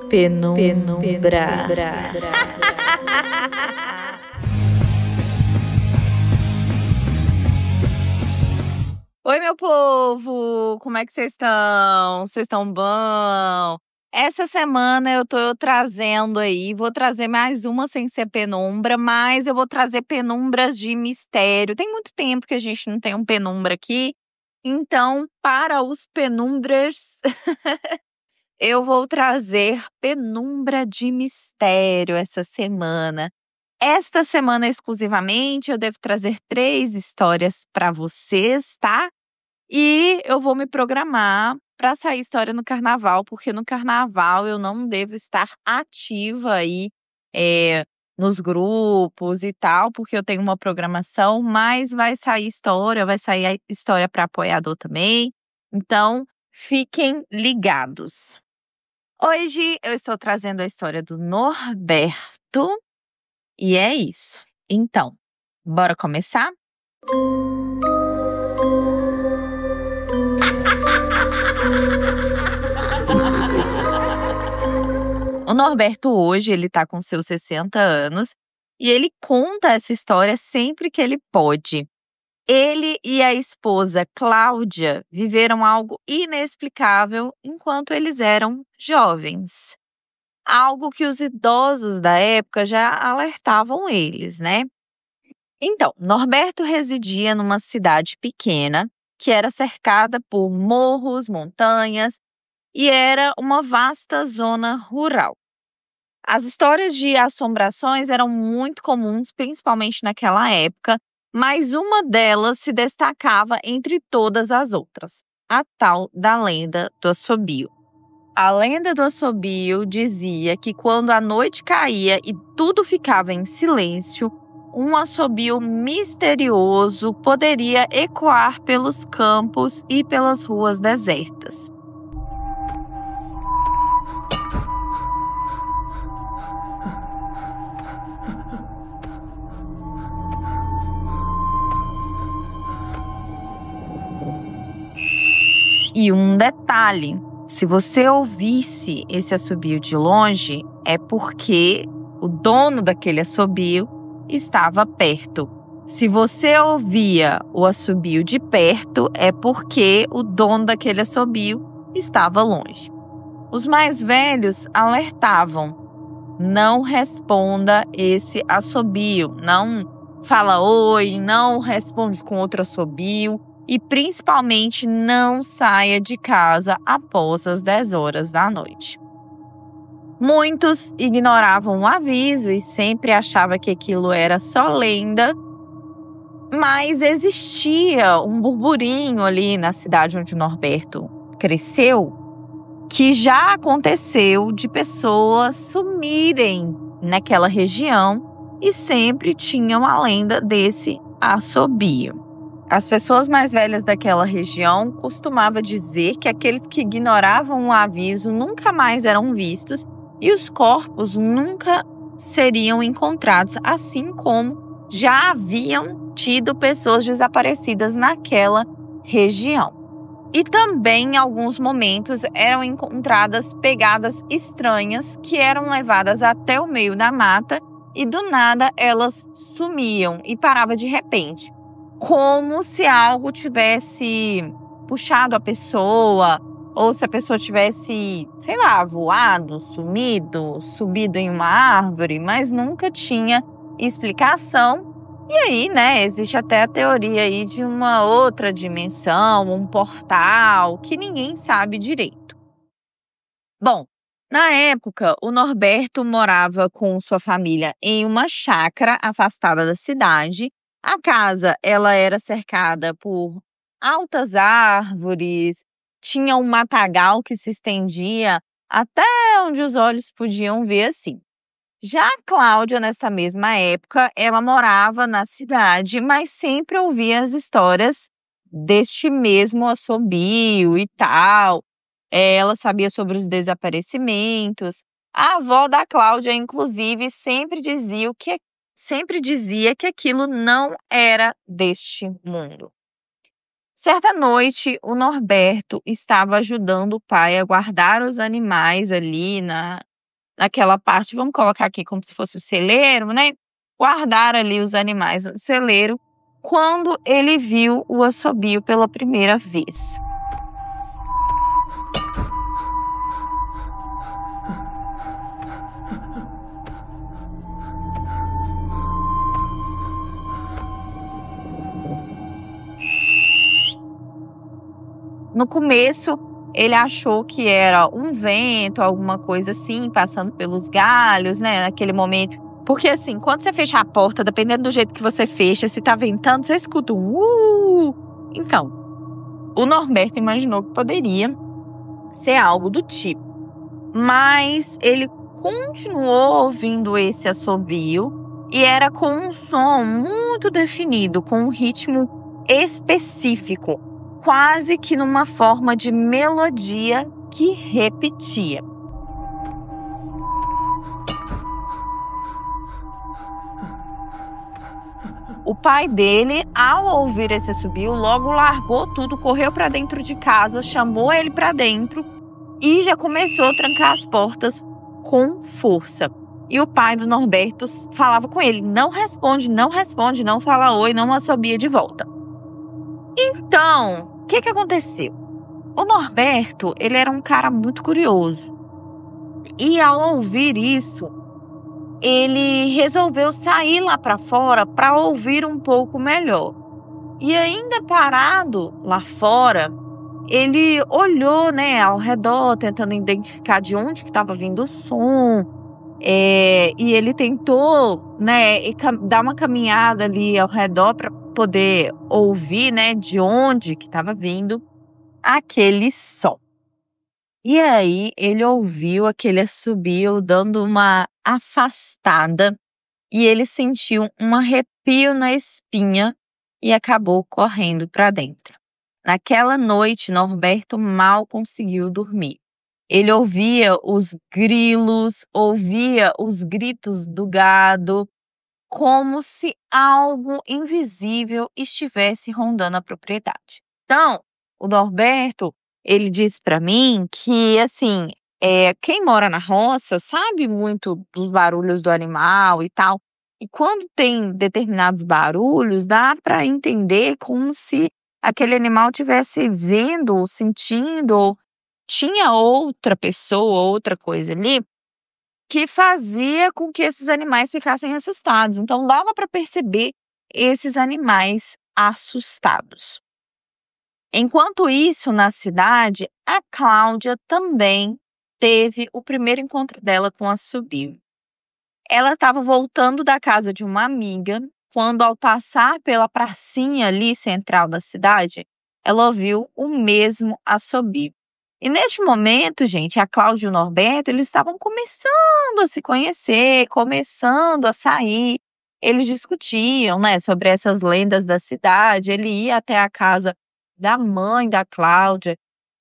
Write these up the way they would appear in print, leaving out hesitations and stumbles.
Penumbra. Oi, meu povo! Como é que vocês estão? Vocês estão bom? Essa semana eu tô trazendo aí, vou trazer mais uma sem ser penumbra, mas eu vou trazer penumbras de mistério. Tem muito tempo que a gente não tem um penumbra aqui, então, para os penumbras, eu vou trazer penumbra de mistério essa semana. Esta semana exclusivamente, eu devo trazer 3 histórias para vocês, tá? E eu vou me programar para sair história no carnaval, porque no carnaval eu não devo estar ativa aí nos grupos e tal, porque eu tenho uma programação, mas vai sair a história para apoiador também. Então, fiquem ligados. Hoje eu estou trazendo a história do Norberto e é isso. Então, bora começar? O Norberto hoje, ele tá com seus 60 anos e ele conta essa história sempre que ele pode. Ele e a esposa Cláudia viveram algo inexplicável enquanto eles eram jovens. Algo que os idosos da época já alertavam eles, né? Então, Norberto residia numa cidade pequena que era cercada por morros, montanhas e era uma vasta zona rural. As histórias de assombrações eram muito comuns, principalmente naquela época, mas uma delas se destacava entre todas as outras, a tal da lenda do assobio. A lenda do assobio dizia que quando a noite caía e tudo ficava em silêncio, um assobio misterioso poderia ecoar pelos campos e pelas ruas desertas. E um detalhe, se você ouvisse esse assobio de longe, é porque o dono daquele assobio estava perto. Se você ouvia o assobio de perto, é porque o dono daquele assobio estava longe. Os mais velhos alertavam: não responda esse assobio, não fala oi, não responde com outro assobio. E principalmente não saia de casa após as 10 horas da noite. Muitos ignoravam o aviso e sempre achavam que aquilo era só lenda, mas existia um burburinho ali na cidade onde o Norberto cresceu, que já aconteceu de pessoas sumirem naquela região e sempre tinham a lenda desse assobio. As pessoas mais velhas daquela região costumavam dizer que aqueles que ignoravam o aviso nunca mais eram vistos e os corpos nunca seriam encontrados, assim como já haviam tido pessoas desaparecidas naquela região. E também, em alguns momentos, eram encontradas pegadas estranhas que eram levadas até o meio da mata e do nada elas sumiam e paravam de repente. Como se algo tivesse puxado a pessoa, ou se a pessoa tivesse, sei lá, voado, subido em uma árvore, mas nunca tinha explicação. E aí, né, existe até a teoria aí de uma outra dimensão, um portal, que ninguém sabe direito. Bom, na época, o Norberto morava com sua família em uma chácara afastada da cidade. A casa, ela era cercada por altas árvores, tinha um matagal que se estendia até onde os olhos podiam ver assim. Já a Cláudia, nessa mesma época, ela morava na cidade, mas sempre ouvia as histórias deste mesmo assobio e tal. Ela sabia sobre os desaparecimentos. A avó da Cláudia, inclusive, sempre dizia que aquilo não era deste mundo. Certa noite, o Norberto estava ajudando o pai a guardar os animais ali naquela parte, vamos colocar aqui como se fosse o celeiro, né? Guardaram ali os animais no celeiro quando ele viu o assobio pela primeira vez. No começo, ele achou que era um vento, alguma coisa assim, passando pelos galhos, né, naquele momento. Porque assim, quando você fecha a porta, dependendo do jeito que você fecha, se tá ventando, você escuta um Então, o Norberto imaginou que poderia ser algo do tipo. Mas ele continuou ouvindo esse assobio e era com um som muito definido, com um ritmo específico, quase que numa forma de melodia que repetia. O pai dele, ao ouvir esse assobio, logo largou tudo, correu para dentro de casa, chamou ele para dentro e já começou a trancar as portas com força. E o pai do Norberto falava com ele: não responde, não fala oi, não assobia de volta. Então, o que aconteceu? O Norberto, ele era um cara muito curioso. E ao ouvir isso, ele resolveu sair lá para fora para ouvir um pouco melhor. E ainda parado lá fora, ele olhou, né, ao redor, tentando identificar de onde que estava vindo o som. E ele tentou, né, dar uma caminhada ali ao redor para poder ouvir, né, de onde que estava vindo aquele som. E aí ele ouviu aquele assobio dando uma afastada e ele sentiu um arrepio na espinha e acabou correndo para dentro. Naquela noite, Norberto mal conseguiu dormir. Ele ouvia os grilos, ouvia os gritos do gado, como se algo invisível estivesse rondando a propriedade. Então, o Norberto, ele disse para mim que, assim, quem mora na roça sabe muito dos barulhos do animal e tal. E quando tem determinados barulhos, dá para entender como se aquele animal estivesse vendo ou sentindo, ou tinha outra pessoa, outra coisa ali, que fazia com que esses animais ficassem assustados. Então, dava para perceber esses animais assustados. Enquanto isso, na cidade, a Cláudia também teve o primeiro encontro dela com o assobio. Ela estava voltando da casa de uma amiga, quando ao passar pela pracinha ali central da cidade, ela ouviu o mesmo assobio. E neste momento, gente, a Cláudia e o Norberto, eles estavam começando a se conhecer, começando a sair. Eles discutiam, né, sobre essas lendas da cidade. Ele ia até a casa da mãe da Cláudia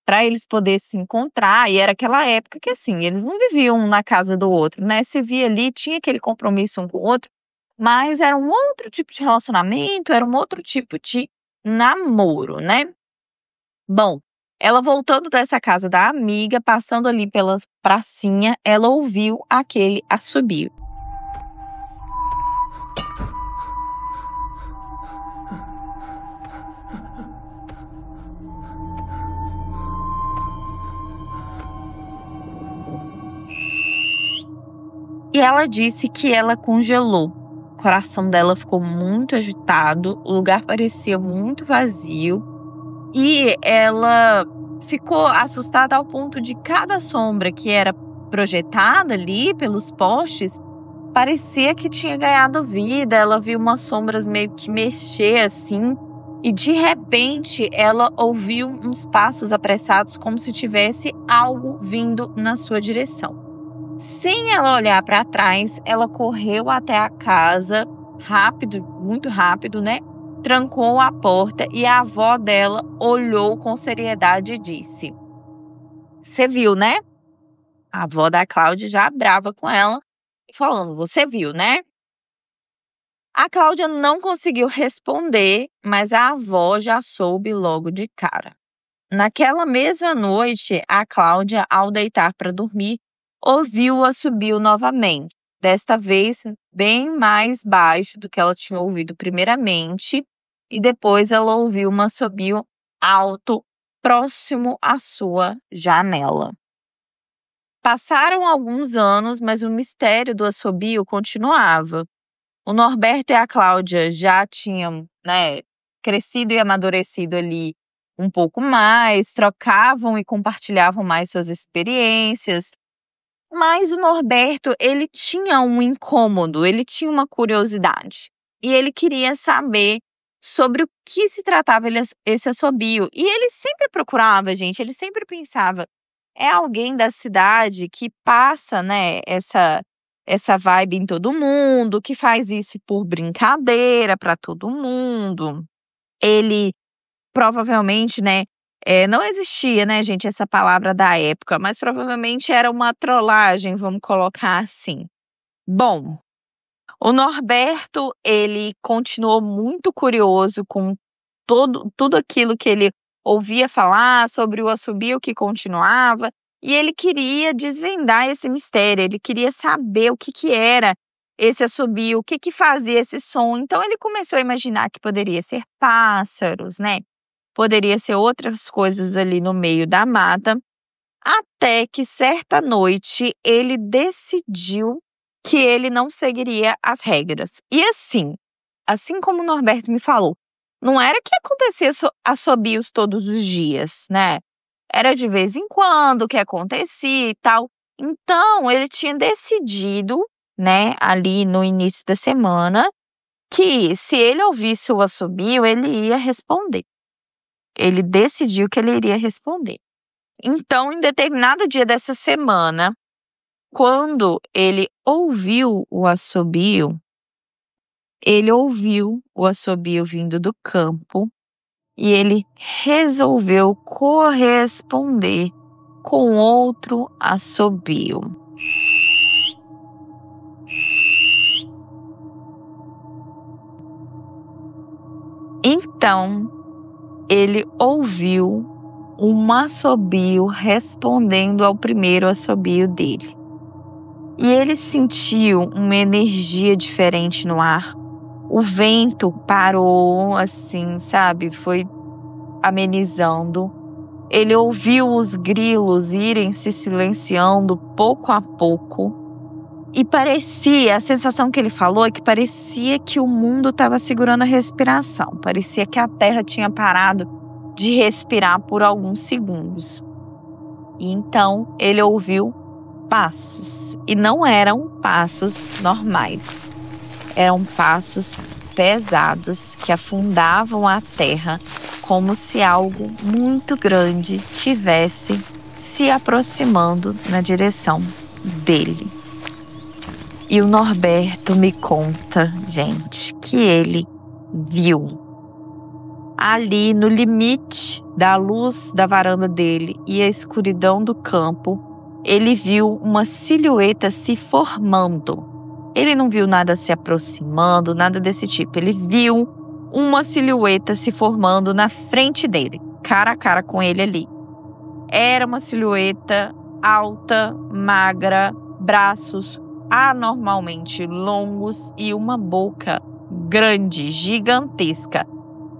para eles poderem se encontrar. E era aquela época que, assim, eles não viviam um na casa do outro, né? Se via ali, tinha aquele compromisso um com o outro, mas era um outro tipo de relacionamento, era um outro tipo de namoro, né? Bom, ela voltando dessa casa da amiga, passando ali pela pracinha, ela ouviu aquele assobio. E ela disse que ela congelou. O coração dela ficou muito agitado, o lugar parecia muito vazio. E ela ficou assustada ao ponto de cada sombra que era projetada ali pelos postes parecia que tinha ganhado vida. Ela viu umas sombras meio que mexer assim. E de repente ela ouviu uns passos apressados como se tivesse algo vindo na sua direção. Sem ela olhar para trás, ela correu até a casa, rápido, muito rápido, né? Trancou a porta e a avó dela olhou com seriedade e disse: "Você viu, né?" A avó da Cláudia já brava com ela, falando: "Você viu, né?" A Cláudia não conseguiu responder, mas a avó já soube logo de cara. Naquela mesma noite, a Cláudia, ao deitar para dormir, ouviu o assobio novamente. Desta vez, bem mais baixo do que ela tinha ouvido primeiramente. E depois ela ouviu um assobio alto, próximo à sua janela. Passaram alguns anos, mas o mistério do assobio continuava. O Norberto e a Cláudia já tinham, crescido e amadurecido ali um pouco mais, trocavam e compartilhavam mais suas experiências. Mas o Norberto, ele tinha um incômodo, ele tinha uma curiosidade. E ele queria saber sobre o que se tratava esse assobio. E ele sempre procurava, gente, ele sempre pensava, é alguém da cidade que passa, essa vibe em todo mundo, que faz isso por brincadeira para todo mundo. Ele provavelmente, não existia, gente, essa palavra da época, mas provavelmente era uma trollagem, vamos colocar assim. Bom, o Norberto, ele continuou muito curioso com tudo aquilo que ele ouvia falar sobre o assobio que continuava, e ele queria desvendar esse mistério, ele queria saber o que era esse assobio, o que fazia esse som. Então ele começou a imaginar que poderia ser pássaros, poderia ser outras coisas ali no meio da mata, até que certa noite ele decidiu que ele não seguiria as regras. E assim como o Norberto me falou, não era que acontecia assobios todos os dias, Era de vez em quando que acontecia e tal. Então, ele tinha decidido, ali no início da semana, que se ele ouvisse o assobio, ele ia responder. Ele decidiu que ele iria responder. Então, em determinado dia dessa semana, quando ele ouviu o assobio, vindo do campo e ele resolveu corresponder com outro assobio. Então, ele ouviu um assobio respondendo ao primeiro assobio dele. E ele sentiu uma energia diferente no ar. O vento parou, assim, sabe? Foi amenizando. Ele ouviu os grilos irem se silenciando pouco a pouco. E a sensação que ele falou é que parecia que o mundo estava segurando a respiração. Parecia que a terra tinha parado de respirar por alguns segundos. E então ele ouviu passos. E não eram passos normais. Eram passos pesados que afundavam a terra como se algo muito grande estivesse se aproximando na direção dele. E o Norberto me conta, gente, que ele viu ali no limite da luz da varanda dele e a escuridão do campo, ele viu uma silhueta se formando. Ele não viu nada se aproximando, nada desse tipo. Ele viu uma silhueta se formando na frente dele, cara a cara com ele ali. Era uma silhueta alta, magra, braços anormalmente longos e uma boca grande, gigantesca.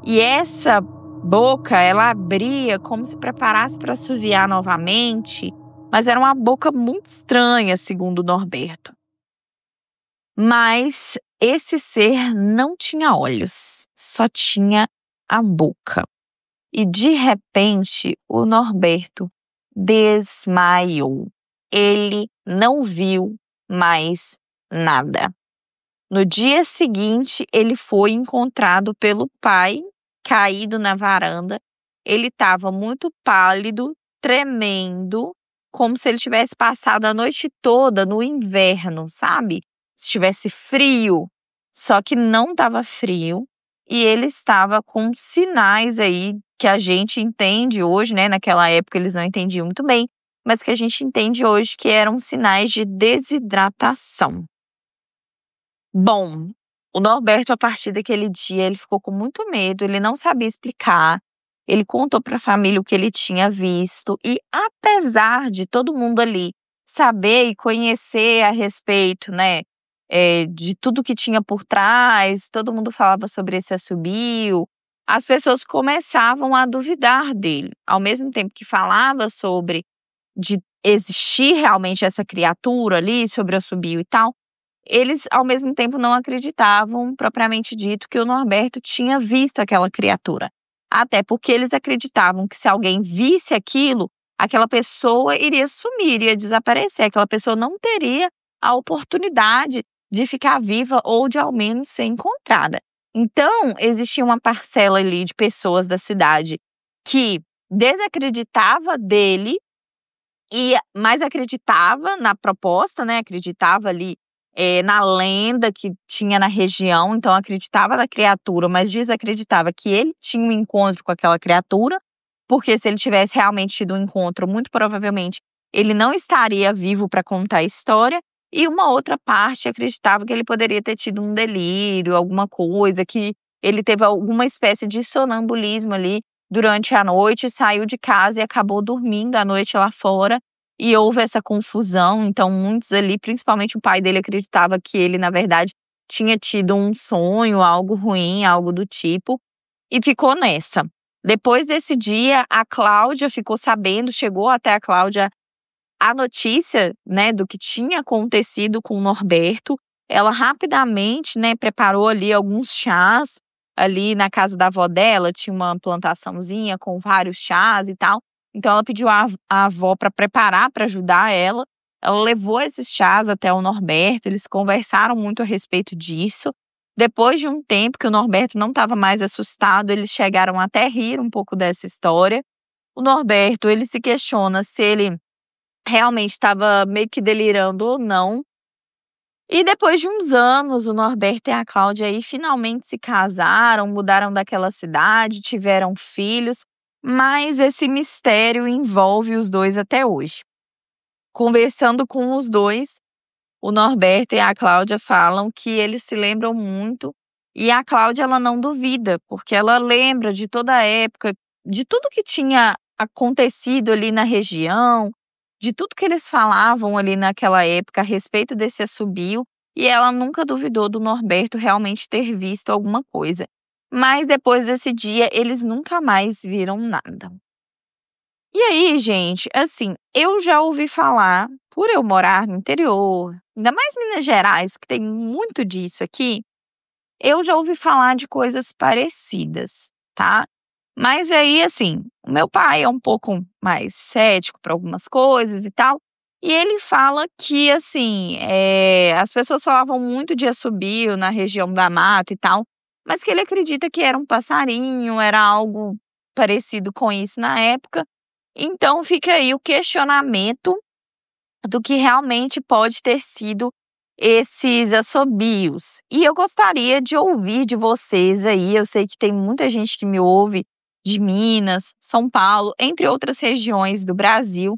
E essa boca, ela abria como se preparasse para assoviar novamente, mas era uma boca muito estranha, segundo o Norberto. Mas esse ser não tinha olhos, só tinha a boca. E de repente o Norberto desmaiou. Ele não viu mais nada. No dia seguinte, ele foi encontrado pelo pai, caído na varanda. Ele estava muito pálido, tremendo, como se ele tivesse passado a noite toda no inverno, sabe? Se estivesse frio, só que não estava frio. E ele estava com sinais aí que a gente entende hoje, Naquela época eles não entendiam muito bem, mas que a gente entende hoje que eram sinais de desidratação. Bom, o Norberto, a partir daquele dia, ele ficou com muito medo, ele não sabia explicar. Ele contou para a família o que ele tinha visto e, apesar de todo mundo ali saber e conhecer a respeito, né, de tudo que tinha por trás, todo mundo falava sobre esse assobio, as pessoas começavam a duvidar dele. Ao mesmo tempo que falava sobre de existir realmente essa criatura ali, sobre o assobio e tal, eles ao mesmo tempo não acreditavam, propriamente dito, que o Norberto tinha visto aquela criatura. Até porque eles acreditavam que se alguém visse aquilo, aquela pessoa iria sumir, iria desaparecer, aquela pessoa não teria a oportunidade de ficar viva ou de ao menos ser encontrada. Então, existia uma parcela ali de pessoas da cidade que desacreditava dele, mas acreditava na proposta, né? Acreditava ali na lenda que tinha na região, então acreditava na criatura, mas desacreditava que ele tinha um encontro com aquela criatura, porque se ele tivesse realmente tido um encontro, muito provavelmente ele não estaria vivo para contar a história, e uma outra parte acreditava que ele poderia ter tido um delírio, alguma coisa, que ele teve alguma espécie de sonambulismo ali durante a noite, saiu de casa e acabou dormindo à noite lá fora, e houve essa confusão. Então muitos ali, principalmente o pai dele, acreditava que ele, na verdade, tinha tido um sonho, algo ruim, algo do tipo, e ficou nessa. Depois desse dia, a Cláudia ficou sabendo, chegou até a Cláudia a notícia, né, do que tinha acontecido com o Norberto. Ela rapidamente, né, preparou ali alguns chás. Ali na casa da avó dela tinha uma plantaçãozinha com vários chás e tal. Então ela pediu a avó para preparar, para ajudar ela. Ela levou esses chás até o Norberto, eles conversaram muito a respeito disso. Depois de um tempo que o Norberto não estava mais assustado, eles chegaram até a rir um pouco dessa história. O Norberto, ele se questiona se ele realmente estava meio que delirando ou não. E depois de uns anos, o Norberto e a Cláudia aí finalmente se casaram, mudaram daquela cidade, tiveram filhos, mas esse mistério envolve os dois até hoje. Conversando com os dois, o Norberto e a Cláudia falam que eles se lembram muito, e a Cláudia ela não duvida, porque ela lembra de toda a época, de tudo que tinha acontecido ali na região, de tudo que eles falavam ali naquela época a respeito desse assobio, e ela nunca duvidou do Norberto realmente ter visto alguma coisa. Mas depois desse dia, eles nunca mais viram nada. E aí, gente, assim, eu já ouvi falar, por eu morar no interior, ainda mais Minas Gerais, que tem muito disso aqui, eu já ouvi falar de coisas parecidas, tá? Mas aí, assim, o meu pai é um pouco mais cético para algumas coisas e tal, e ele fala que, assim, as pessoas falavam muito de assobio na região da mata e tal, mas que ele acredita que era um passarinho, era algo parecido com isso na época. Então fica aí o questionamento do que realmente pode ter sido esses assobios. E eu gostaria de ouvir de vocês aí, eu sei que tem muita gente que me ouve de Minas, São Paulo, entre outras regiões do Brasil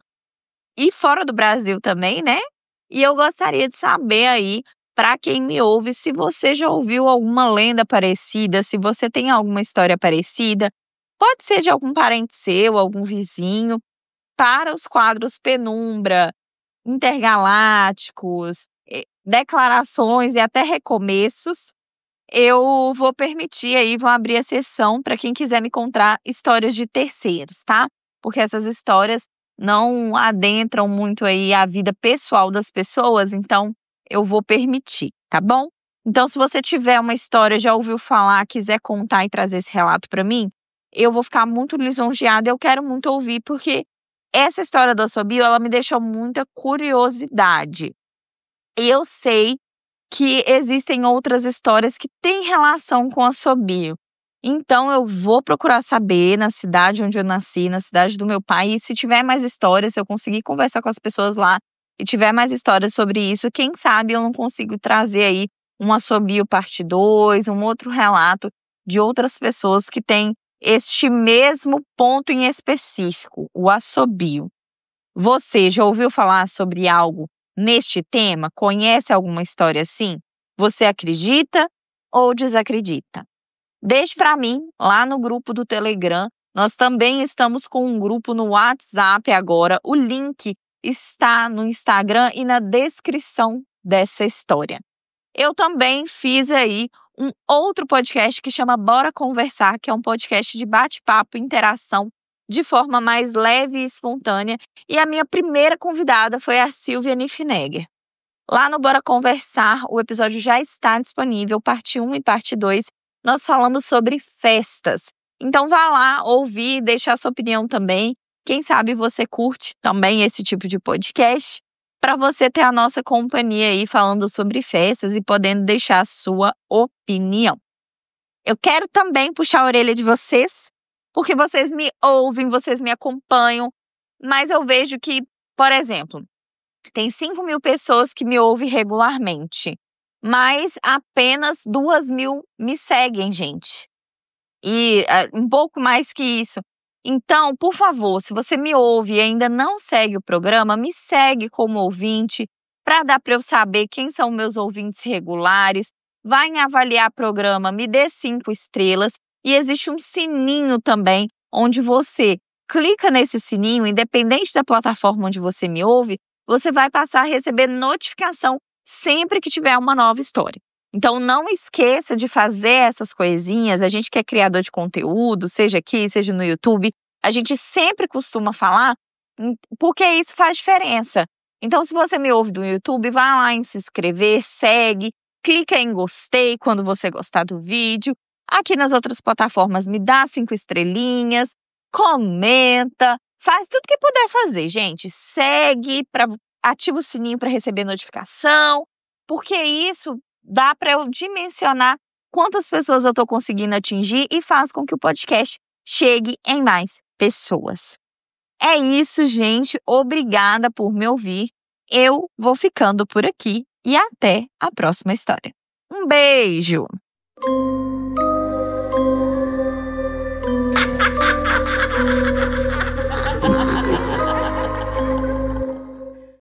e fora do Brasil também, né? E eu gostaria de saber aí, para quem me ouve, se você já ouviu alguma lenda parecida, se você tem alguma história parecida, pode ser de algum parente seu, algum vizinho, para os quadros Penumbra, Intergalácticos, declarações e até recomeços, eu vou permitir aí, vou abrir a sessão para quem quiser me contar histórias de terceiros, tá? Porque essas histórias não adentram muito aí a vida pessoal das pessoas, então eu vou permitir, tá bom? Então, se você tiver uma história, já ouviu falar, quiser contar e trazer esse relato para mim, eu vou ficar muito lisonjeada, eu quero muito ouvir, porque essa história do assobio, ela me deixou muita curiosidade. E eu sei que existem outras histórias que têm relação com assobio. Então eu vou procurar saber na cidade onde eu nasci, na cidade do meu pai, e se tiver mais histórias, se eu conseguir conversar com as pessoas lá e tiver mais histórias sobre isso, quem sabe eu não consigo trazer aí um assobio parte 2, um outro relato de outras pessoas que têm este mesmo ponto em específico, o assobio. Você já ouviu falar sobre algo neste tema? Conhece alguma história assim? Você acredita ou desacredita? Deixe para mim lá no grupo do Telegram. Nós também estamos com um grupo no WhatsApp agora. O link está no Instagram e na descrição dessa história. Eu também fiz aí um outro podcast que chama Bora Conversar, que é um podcast de bate-papo, interação, de forma mais leve e espontânea. E a minha primeira convidada foi a Silvia Niffenegger. Lá no Bora Conversar, o episódio já está disponível, parte 1 e parte 2. Nós falamos sobre festas. Então vá lá ouvir, deixar sua opinião também. Quem sabe você curte também esse tipo de podcast, para você ter a nossa companhia aí falando sobre festas e podendo deixar a sua opinião. Eu quero também puxar a orelha de vocês, porque vocês me ouvem, vocês me acompanham, mas eu vejo que, por exemplo, tem 5.000 pessoas que me ouvem regularmente, mas apenas 2.000 me seguem, gente. E um pouco mais que isso. Então, por favor, se você me ouve e ainda não segue o programa, me segue como ouvinte, para dar para eu saber quem são meus ouvintes regulares. Vai em avaliar programa, me dê 5 estrelas. E existe um sininho também, onde você clica nesse sininho, independente da plataforma onde você me ouve, você vai passar a receber notificação sempre que tiver uma nova história. Então, não esqueça de fazer essas coisinhas. A gente que é criador de conteúdo, seja aqui, seja no YouTube, a gente sempre costuma falar, porque isso faz diferença. Então, se você me ouve do YouTube, vá lá em se inscrever, segue, clica em gostei quando você gostar do vídeo. Aqui nas outras plataformas, me dá 5 estrelinhas, comenta, faz tudo que puder fazer, gente. Segue, ativa o sininho para receber notificação, porque isso dá para eu dimensionar quantas pessoas eu estou conseguindo atingir e faz com que o podcast chegue em mais pessoas. É isso, gente. Obrigada por me ouvir. Eu vou ficando por aqui e até a próxima história. Um beijo!